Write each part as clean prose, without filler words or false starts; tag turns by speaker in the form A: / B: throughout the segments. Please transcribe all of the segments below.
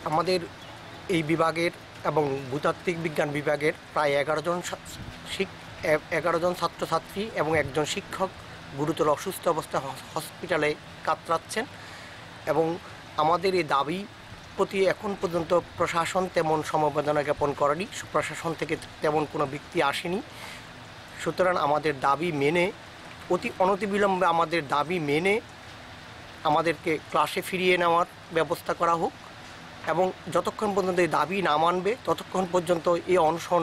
A: আমাদের এই বিভাগের এবং ভূতাত্ত্বিক বিজ্ঞান বিভাগের প্রায় 11 জন ছাত্রছাত্রী এবং একজন শিক্ষক গুরুতর অসুস্থ অবস্থায় হসপিটালে কাতরাচ্ছেন এবং আমাদের এই দাবি প্রতি এখন পর্যন্ত প্রশাসন তেমন সমবেদনা জ্ঞাপন করেনি, প্রশাসন থেকে তেমন কোনো ব্যক্তি আসেনি। সুতরাং আমাদের দাবি মেনে অনতিবিলম্বে আমাদের দাবি মেনে আমাদেরকে ক্লাসে ফিরিয়ে নেওয়ার ব্যবস্থা করা হোক এবং যতক্ষণ পর্যন্ত এই দাবি না মানবে ততক্ষণ পর্যন্ত এই অনশন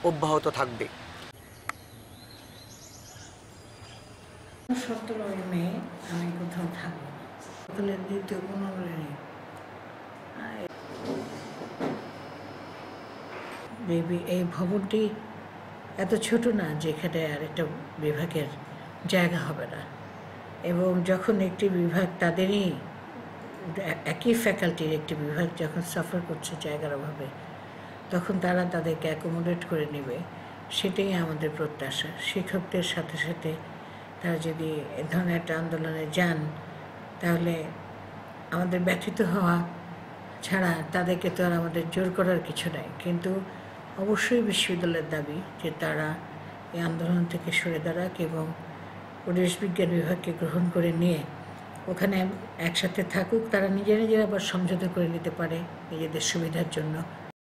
A: অব্যাহত থাকবে।
B: 17 মে আমি কোথাও থাকবো না, সকলের দ্বিতীয় 15 এই ভবনটি এত ছোট না যেখানে আর একটা বিভাগের জায়গা হবে না, এবং যখন একটি বিভাগ তাদেরই একই ফ্যাকাল্টির একটি বিভাগ যখন সাফার করছে জায়গার অভাবে, তখন তারা তাদেরকে অ্যাকোমোডেট করে নেবে, সেটাই আমাদের প্রত্যাশা। শিক্ষকদের সাথে সাথে তারা যদি এ ধরনের একটা আন্দোলনে যান তাহলে আমাদের ব্যথিত হওয়া ছাড়া তাদেরকে তো আর আমাদের জোর করার কিছু নাই, কিন্তু অবশ্যই বিশ্ববিদ্যালয়ের দাবি যে তারা এই আন্দোলন থেকে সরে দাঁড়াক এবং পরিবেশ বিজ্ঞান বিভাগকে গ্রহণ করে নিয়ে ওখানে একসাথে থাকুক। তারা নিজেরা আবার সমঝোতা করে নিতে পারে নিজেদের সুবিধার জন্য।